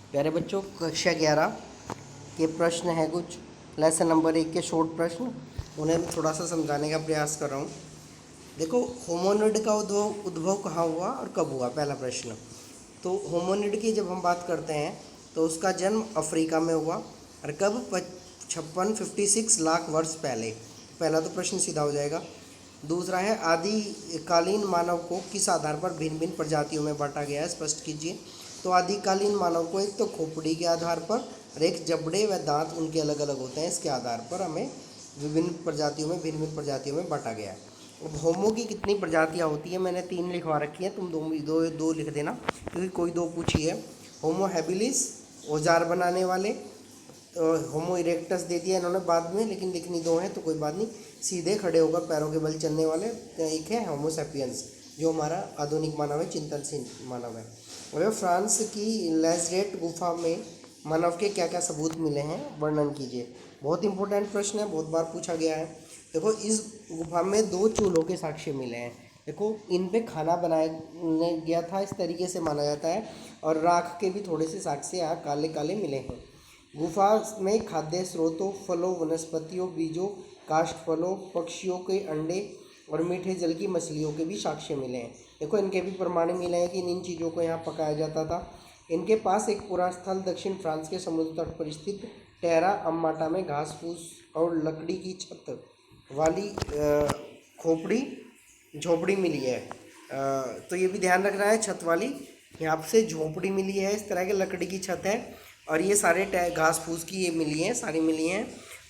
प्यारे बच्चों, कक्षा 11 के प्रश्न है कुछ लेसन नंबर 1 के शॉर्ट प्रश्न, उन्हें मैं थोड़ा सा समझाने का प्रयास कर रहा हूँ। देखो, होमोनिड का उद्भव उद्भव कहाँ हुआ और कब हुआ, पहला प्रश्न। तो होमोनिड की जब हम बात करते हैं तो उसका जन्म अफ्रीका में हुआ और कब 56 लाख वर्ष पहले। पहला तो प्रश्न सीधा हो जाएगा। दूसरा है आदिकालीन मानव को किस आधार पर भिन्न भिन्न प्रजातियों में बांटा गया है, स्पष्ट कीजिए। तो आदिकालीन मानव को एक तो खोपड़ी के आधार पर और एक जबड़े व दांत उनके अलग अलग होते हैं, इसके आधार पर हमें विभिन्न प्रजातियों में भिन्न भिन्न प्रजातियों में बांटा गया है। अब होमो की कितनी प्रजातियां होती है, मैंने 3 लिखवा रखी हैं, तुम दो लिख देना क्योंकि कोई 2 पूछी है। होमो हैबिलिस औजार बनाने वाले, तो होमो इरेक्टस दे दिया इन्होंने बाद में, लेकिन लिखनी 2 है तो कोई बात नहीं। सीधे खड़े होकर पैरों के बल चलने वाले, तो एक है होमो सैपियंस जो हमारा आधुनिक मानव है, चिंतनशील मानव है। और फ्रांस की लेज़रेट गुफा में मानव के क्या क्या सबूत मिले हैं, वर्णन कीजिए। बहुत इंपॉर्टेंट प्रश्न है, बहुत बार पूछा गया है। देखो, इस गुफा में 2 चूल्हों के साक्ष्य मिले हैं। देखो, इन पे खाना बनाया गया था, इस तरीके से माना जाता है। और राख के भी थोड़े से साक्ष्य यहाँ काले काले मिले हैं। गुफा में खाद्य स्रोतों, फलों, वनस्पतियों, बीजों, काष्ठ फलों, पक्षियों के अंडे और मीठे जल की मछलियों के भी साक्ष्य मिले हैं। देखो, इनके भी प्रमाण मिले हैं कि इन चीज़ों को यहाँ पकाया जाता था। इनके पास एक पूरा स्थल दक्षिण फ्रांस के समुद्र तट पर स्थित टेरा अम्माटा में घास फूस और लकड़ी की छत वाली खोपड़ी झोपड़ी मिली है। तो ये भी ध्यान रखना है, छत वाली यहाँ से झोपड़ी मिली है, इस तरह के लकड़ी की छत है। और ये सारे घास फूस की ये मिली हैं, सारी मिली हैं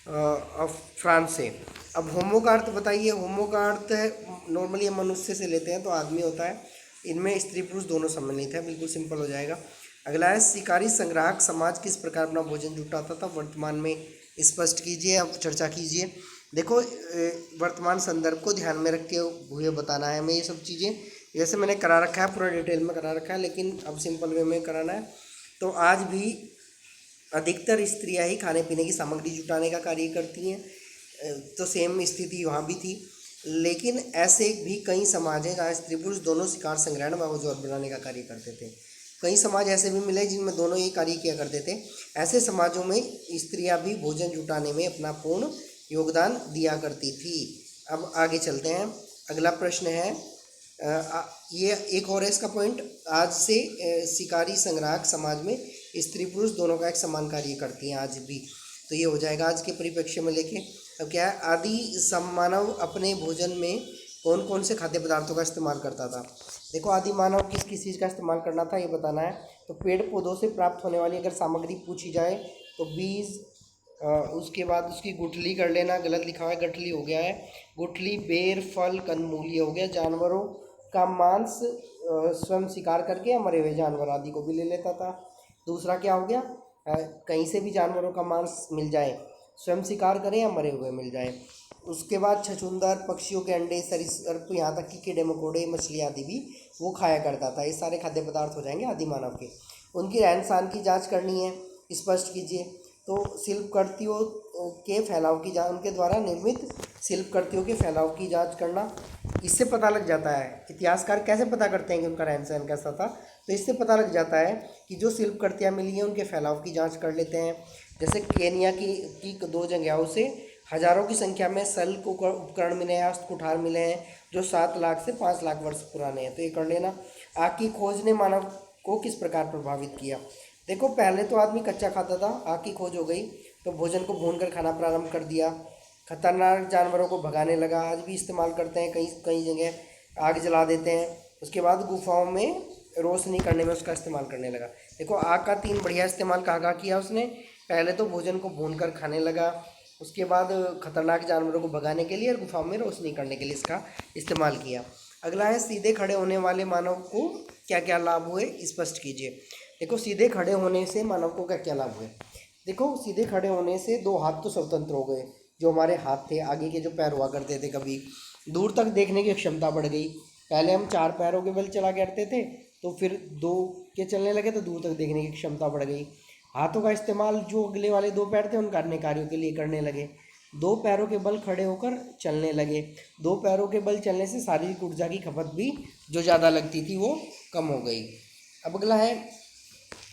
फ्रांस से। अब होमो का अर्थ बताइए। होमो का अर्थ है, नॉर्मली हम मनुष्य से लेते हैं तो आदमी होता है, इनमें स्त्री पुरुष दोनों सम्मिलित है, बिल्कुल सिंपल हो जाएगा। अगला है शिकारी संग्राहक समाज किस प्रकार अपना भोजन जुटाता था, वर्तमान में स्पष्ट कीजिए। अब चर्चा कीजिए। देखो, वर्तमान संदर्भ को ध्यान में रख के हुए बताना है हमें ये सब चीज़ें। जैसे मैंने करा रखा है, पूरा डिटेल में करा रखा है, लेकिन अब सिंपल वे में कराना है। तो आज भी अधिकतर स्त्रियां ही खाने पीने की सामग्री जुटाने का कार्य करती हैं, तो सेम स्थिति वहाँ भी थी। लेकिन ऐसे भी कई समाज हैं जहाँ स्त्री पुरुष दोनों शिकार संग्रहण व औजार बनाने का कार्य करते थे। कई समाज ऐसे भी मिले जिनमें दोनों ही कार्य किया करते थे। ऐसे समाजों में स्त्रियां भी भोजन जुटाने में अपना पूर्ण योगदान दिया करती थी। अब आगे चलते हैं। अगला प्रश्न है, ये एक और है इसका पॉइंट। आज से शिकारी संग्राहक समाज में स्त्री पुरुष दोनों का एक समान कार्य करती हैं आज भी। तो ये हो जाएगा आज के परिप्रेक्ष्य में लेके। अब क्या है, आदि मानव अपने भोजन में कौन कौन से खाद्य पदार्थों का इस्तेमाल करता था। देखो, आदि मानव किस किस चीज़ का इस्तेमाल करना था ये बताना है। तो पेड़ पौधों से प्राप्त होने वाली अगर सामग्री पूछी जाए तो बीज, उसके बाद उसकी गुठली कर लेना, गलत लिखा हुआ है, गठली हो गया है। गुठली, बेर, फल, कंदमूल ये हो गया। जानवरों का मांस स्वयं शिकार करके या मरे हुए जानवर आदि को भी ले लेता था। दूसरा क्या हो गया, कहीं से भी जानवरों का मांस मिल जाए, स्वयं शिकार करें या मरे हुए मिल जाए। उसके बाद छछूंदर, पक्षियों के अंडे, सरीसृप, यहाँ तक कि कीड़े मकोड़े, मछली आदि भी वो खाया करता था। ये सारे खाद्य पदार्थ हो जाएंगे आदि मानव के। उनकी रहन सहन की जाँच करनी है, स्पष्ट कीजिए। तो शिल्पकृतियों के फैलाव की जाँच, उनके द्वारा निर्मित शिल्पकृतियों के फैलाव की जाँच करना, इससे पता लग जाता है। इतिहासकार कैसे पता करते हैं कि उनका रहन सहन कैसा था, तो इससे पता लग जाता है कि जो शिल्पकृतियाँ मिली हैं उनके फैलाव की जांच कर लेते हैं। जैसे केनिया की 2 जगहों से हजारों की संख्या में सल को उपकरण मिले हैं, हस्त कुठार मिले हैं जो 7 लाख से 5 लाख वर्ष पुराने हैं, तो ये कर लेना। आग की खोज ने मानव को किस प्रकार प्रभावित किया। देखो, पहले तो आदमी कच्चा खाता था, आग की खोज हो गई तो भोजन को भून कर खाना प्रारंभ कर दिया। खतरनाक जानवरों को भगाने लगा, आज भी इस्तेमाल करते हैं, कई कई जगह आग जला देते हैं। उसके बाद गुफाओं में रोशनी करने में उसका इस्तेमाल करने लगा। देखो, आग का 3 बढ़िया इस्तेमाल कहाँ किया उसने। पहले तो भोजन को भून कर खाने लगा, उसके बाद खतरनाक जानवरों को भगाने के लिए और गुफाओं में रोशनी करने के लिए इसका इस्तेमाल किया। अगला है, सीधे खड़े होने वाले मानव को क्या क्या लाभ हुए, स्पष्ट कीजिए। देखो, सीधे खड़े होने से मानव को क्या क्या लाभ हुए। देखो, सीधे खड़े होने से 2 हाथ तो स्वतंत्र हो गए। जो हमारे हाथ थे, आगे के जो पैर हुआ करते थे, कभी दूर तक देखने की क्षमता बढ़ गई। पहले हम 4 पैरों के बल चला करते थे, तो फिर 2 के चलने लगे तो दूर तक देखने की क्षमता बढ़ गई। हाथों का इस्तेमाल जो अगले वाले 2 पैर थे उन अन्य कार्यों के लिए करने लगे। 2 पैरों के बल खड़े होकर चलने लगे। 2 पैरों के बल चलने से शारीरिक ऊर्जा की खपत भी जो ज़्यादा लगती थी वो कम हो गई। अब अगला है,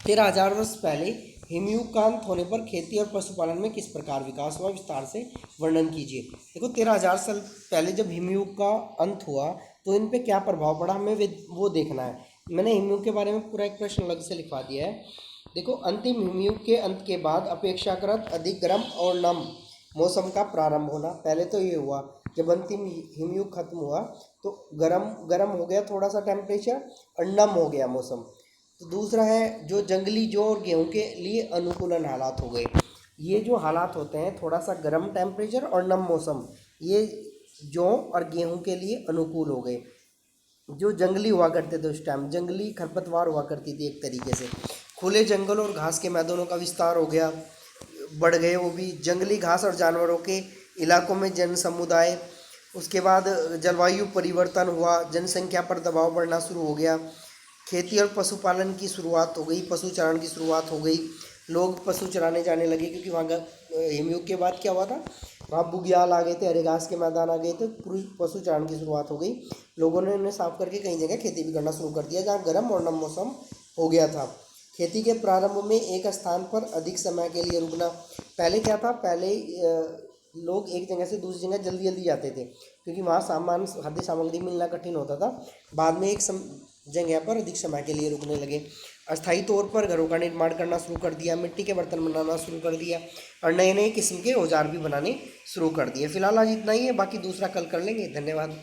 13,000 वर्ष पहले हिमयुग का अंत होने पर खेती और पशुपालन में किस प्रकार विकास हुआ, विस्तार से वर्णन कीजिए। देखो 13,000 साल पहले जब हिमयुग का अंत हुआ तो इन पे क्या प्रभाव पड़ा, हमें वो देखना है। मैंने हिमयुग के बारे में पूरा एक प्रश्न अलग से लिखवा दिया है। देखो अंतिम हिमयुग के अंत के बाद अपेक्षाकृत अधिक गर्म और नम मौसम का प्रारंभ होना। पहले तो ये हुआ जब अंतिम हिमयुग खत्म हुआ तो गर्म गर्म हो गया थोड़ा सा टेम्परेचर और नम हो गया मौसम। तो दूसरा है जो जंगली जौ और गेहूं के लिए अनुकूलन हालात हो गए। ये जो हालात होते हैं थोड़ा सा गर्म टेम्परेचर और नम मौसम, ये जौ और गेहूं के लिए अनुकूल हो गए। जो जंगली हुआ करते थे उस टाइम, जंगली खरपतवार हुआ करती थी एक तरीके से। खुले जंगल और घास के मैदानों का विस्तार हो गया, बढ़ गए वो भी। जंगली घास और जानवरों के इलाकों में जन समुदाय। उसके बाद जलवायु परिवर्तन हुआ, जनसंख्या पर दबाव बढ़ना शुरू हो गया। खेती और पशुपालन की शुरुआत हो गई, पशु चारण की शुरुआत हो गई। लोग पशु चराने जाने लगे क्योंकि वहाँ हिमयुग के बाद क्या हुआ था, वहाँ बुग्याल आ गए थे, हरे घास के मैदान आ गए थे, पूरी पशु चारण की शुरुआत हो गई। लोगों ने उन्हें साफ करके कई जगह खेती भी करना शुरू कर दिया जहाँ गर्म और नम मौसम हो गया था। खेती के प्रारंभ में एक स्थान पर अधिक समय के लिए रुकना। पहले क्या था, पहले लोग एक जगह से दूसरी जगह जल्दी जल्दी जाते थे क्योंकि वहाँ सामान खाद्य सामग्री मिलना कठिन होता था। बाद में एक जगह पर अधिक समय के लिए रुकने लगे। अस्थायी तौर पर घरों का निर्माण करना शुरू कर दिया, मिट्टी के बर्तन बनाना शुरू कर दिया और नए नए किस्म के औजार भी बनाने शुरू कर दिए। फिलहाल आज इतना ही है, बाकी दूसरा कल कर लेंगे। धन्यवाद।